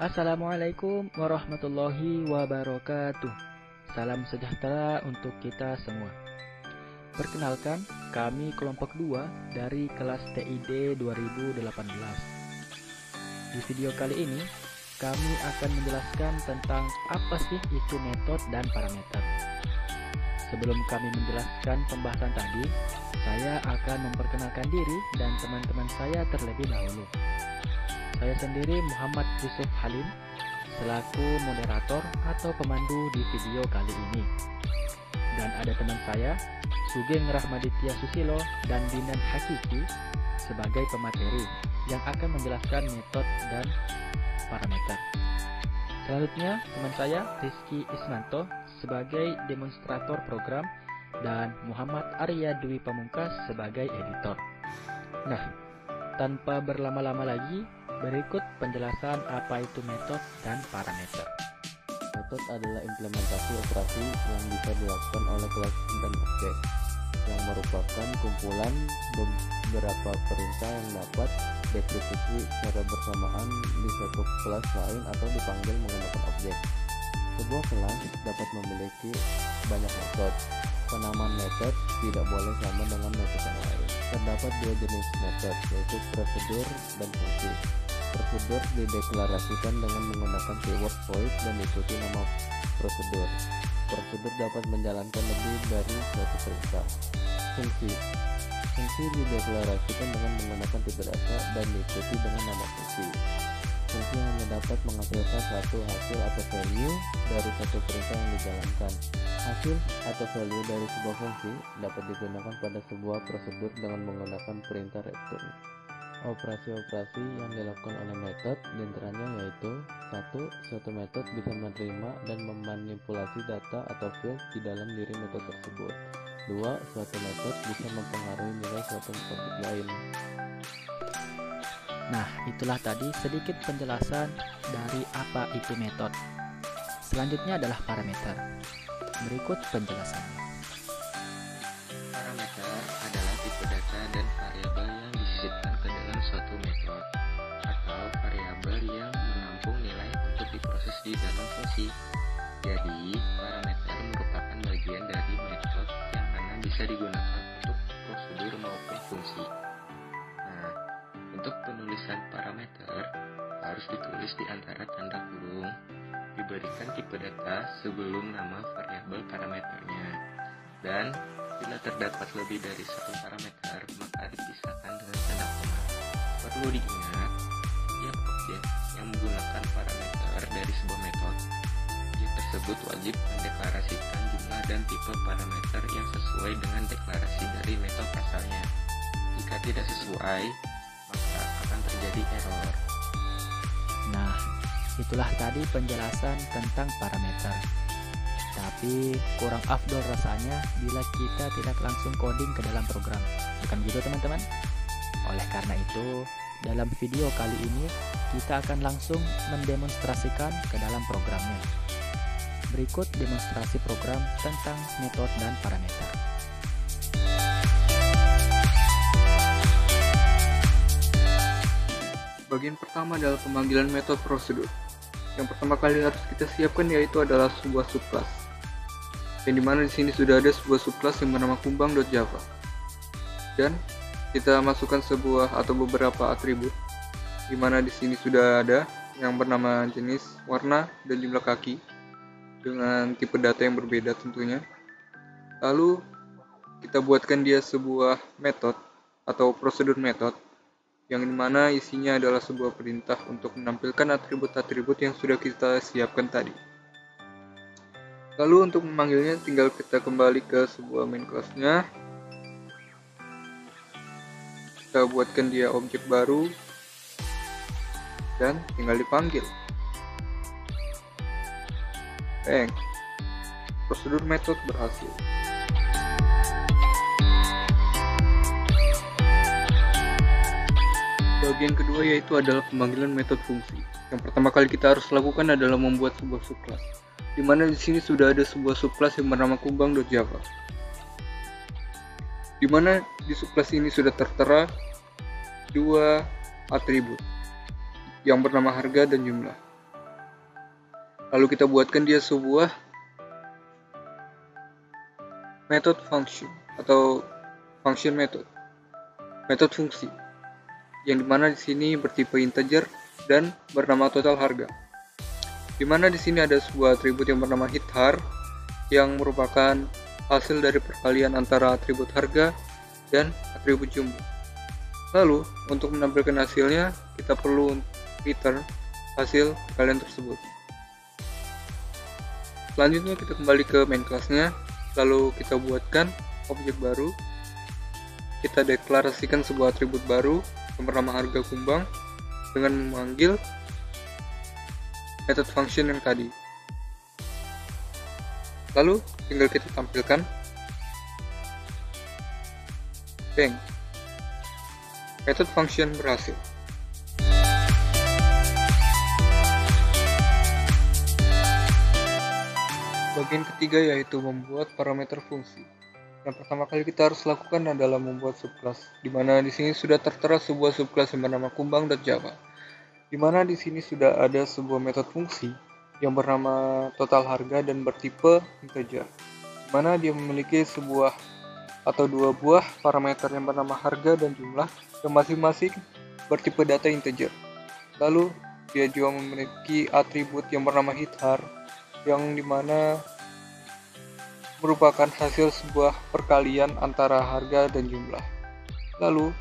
Assalamualaikum warahmatullahi wabarakatuh. Salam sejahtera untuk kita semua. Perkenalkan, kami kelompok 2 dari kelas TID 2018. Di video kali ini, kami akan menjelaskan tentang apa sih itu metode dan parameter. Sebelum kami menjelaskan pembahasan tadi, saya akan memperkenalkan diri dan teman-teman saya terlebih dahulu. Saya sendiri Muhammad Yusuf Halim, selaku moderator atau pemandu di video kali ini. Dan ada teman saya, Sugeng Rahmaditya Susilo dan Dinan Hakiki sebagai pemateri yang akan menjelaskan metode dan parameter. Selanjutnya, teman saya Rizky Ismanto sebagai demonstrator program dan Muhammad Arya Dwi Pamungkas sebagai editor. Nah, tanpa berlama-lama lagi, berikut penjelasan apa itu metode dan parameter. Metode adalah implementasi operasi yang bisa dilakukan oleh kelas dan objek, yang merupakan kumpulan beberapa perintah yang dapat dieksekusi secara bersamaan di suatu kelas lain atau dipanggil menggunakan objek. Sebuah kelas dapat memiliki banyak metode. Penamaan metode tidak boleh sama dengan metode yang lain. Terdapat dua jenis metode, yaitu prosedur dan fungsi. Prosedur dideklarasikan dengan menggunakan keyword void dan diikuti nama prosedur. Prosedur dapat menjalankan lebih dari suatu perintah. Fungsi dideklarasikan dengan menggunakan tipe data dan diikuti dengan nama fungsi. Fungsi hanya dapat menghasilkan satu hasil atau value dari satu perintah yang dijalankan. Hasil atau value dari sebuah fungsi dapat digunakan pada sebuah prosedur dengan menggunakan perintah return. Operasi-operasi yang dilakukan oleh metode diantaranya yaitu 1. Suatu metode bisa menerima dan memanipulasi data atau field di dalam diri metode tersebut. 2. Suatu metode bisa mempengaruhi nilai suatu metode lain. Nah, itulah tadi sedikit penjelasan dari apa itu metode. Selanjutnya adalah parameter. Berikut penjelasannya. Parameter adalah tipe data dan variabel yang disisipkan ke dalam suatu metode atau variabel yang menampung nilai untuk diproses di dalam fungsi. Jadi, parameter merupakan bagian dari metode yang mana bisa digunakan untuk prosedur maupun fungsi. Nah, untuk penulisan parameter harus ditulis di antara tanda kurung, diberikan tipe data sebelum nama variabel parameternya, dan bila terdapat lebih dari satu parameter, maka dipisahkan dengan tanda koma. Perlu diingat, tiap objek yang menggunakan parameter dari sebuah metode, objek tersebut wajib mendeklarasikan jumlah dan tipe parameter yang sesuai dengan deklarasi dari metode asalnya. Jika tidak sesuai, maka akan terjadi error. Nah, itulah tadi penjelasan tentang parameter. Tapi kurang afdol rasanya bila kita tidak langsung coding ke dalam program. Bukan begitu teman-teman? Oleh karena itu, dalam video kali ini kita akan langsung mendemonstrasikan ke dalam programnya. Berikut demonstrasi program tentang metode dan parameter. Bagian pertama adalah pemanggilan metode prosedur. Yang pertama kali harus kita siapkan yaitu adalah sebuah subclass. Yang dimana di sini sudah ada sebuah subclass yang bernama kumbang.java. Dan kita masukkan sebuah atau beberapa atribut. Dimana di sini sudah ada yang bernama jenis, warna, dan jumlah kaki dengan tipe data yang berbeda tentunya. Lalu kita buatkan dia sebuah metode atau prosedur metode yang dimana isinya adalah sebuah perintah untuk menampilkan atribut-atribut yang sudah kita siapkan tadi. Lalu untuk memanggilnya tinggal kita kembali ke sebuah main class-nya. Kita buatkan dia objek baru dan tinggal dipanggil. Bang, prosedur metode berhasil. Bagian kedua yaitu adalah pemanggilan metode fungsi. Yang pertama kali kita harus lakukan adalah membuat sebuah subclass. Di mana di sini sudah ada sebuah subclass yang bernama kumbang.java. Di mana di subclass ini sudah tertera dua atribut yang bernama harga dan jumlah. Lalu kita buatkan dia sebuah method function atau function method, metode fungsi, yang dimana di sini bertipe integer dan bernama total harga. Dimana di sini ada sebuah atribut yang bernama hithar yang merupakan hasil dari perkalian antara atribut harga dan atribut jumlah. Lalu untuk menampilkan hasilnya kita perlu return hasil perkalian tersebut. Selanjutnya kita kembali ke main class-nya, lalu kita buatkan objek baru. Kita deklarasikan sebuah atribut baru yang bernama harga kumbang dengan memanggil method function yang tadi. Lalu tinggal kita tampilkan. Bang. Method function berhasil. Bagian ketiga yaitu membuat parameter fungsi. Yang pertama kali kita harus lakukan adalah membuat subclass, di mana di sini sudah tertera sebuah subclass yang bernama kumbang.java. Di mana di sini sudah ada sebuah metode fungsi yang bernama total harga dan bertipe integer. Di mana dia memiliki sebuah atau dua buah parameter yang bernama harga dan jumlah yang masing-masing bertipe data integer. Lalu dia juga memiliki atribut yang bernama hithar yang dimana merupakan hasil sebuah perkalian antara harga dan jumlah. Lalu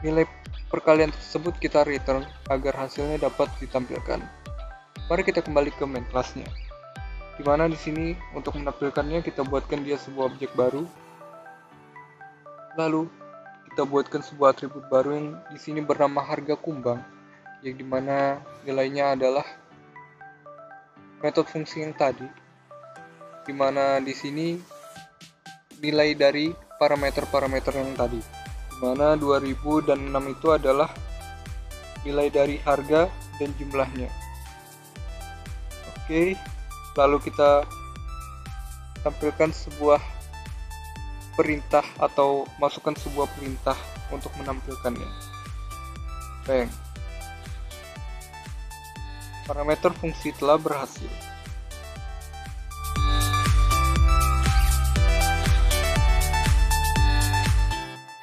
nilai perkalian tersebut kita return agar hasilnya dapat ditampilkan. Mari kita kembali ke main class-nya. Dimana di sini untuk menampilkannya kita buatkan dia sebuah objek baru. Lalu kita buatkan sebuah atribut baru yang di sini bernama harga kumbang, yang dimana nilainya adalah metode fungsi yang tadi, di mana di sini nilai dari parameter-parameter yang tadi, di mana 2000 dan 6 itu adalah nilai dari harga dan jumlahnya. Oke, lalu kita tampilkan sebuah perintah atau masukkan sebuah perintah untuk menampilkannya. Bang. Parameter fungsi telah berhasil.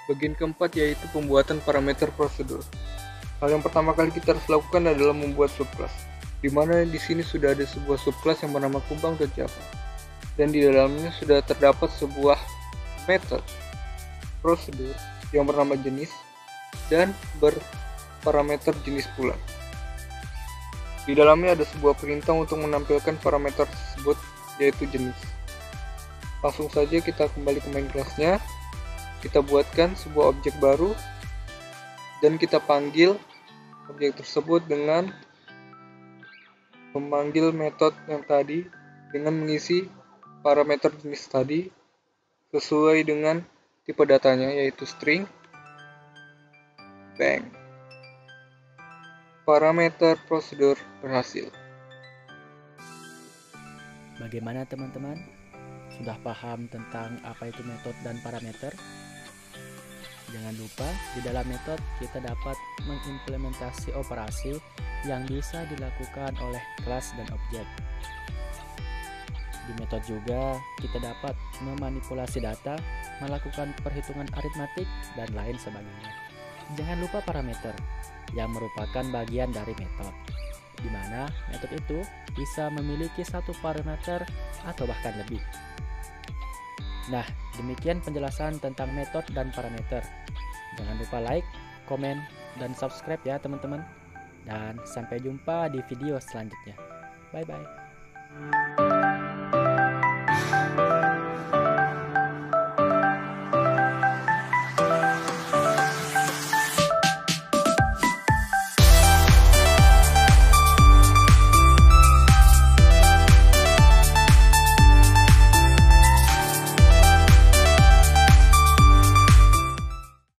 Bagian keempat yaitu pembuatan parameter prosedur. Hal yang pertama kali kita harus lakukan adalah membuat subclass, di mana di sini sudah ada sebuah subclass yang bernama kumbang.java, dan di dalamnya sudah terdapat sebuah metode prosedur yang bernama jenis dan berparameter jenis pula. Di dalamnya ada sebuah perintah untuk menampilkan parameter tersebut, yaitu jenis. Langsung saja kita kembali ke main class-nya. Kita buatkan sebuah objek baru dan kita panggil objek tersebut dengan memanggil metode yang tadi dengan mengisi parameter jenis tadi sesuai dengan tipe datanya, yaitu string. Bang. Parameter prosedur berhasil. Bagaimana teman-teman? Sudah paham tentang apa itu metode dan parameter? Jangan lupa di dalam metode kita dapat mengimplementasi operasi yang bisa dilakukan oleh kelas dan objek. Di metode juga kita dapat memanipulasi data, melakukan perhitungan aritmatik, dan lain sebagainya. Jangan lupa parameter yang merupakan bagian dari metode, di mana metode itu bisa memiliki satu parameter atau bahkan lebih. Nah, demikian penjelasan tentang metode dan parameter. Jangan lupa like, komen, dan subscribe ya teman-teman. Dan sampai jumpa di video selanjutnya. Bye-bye.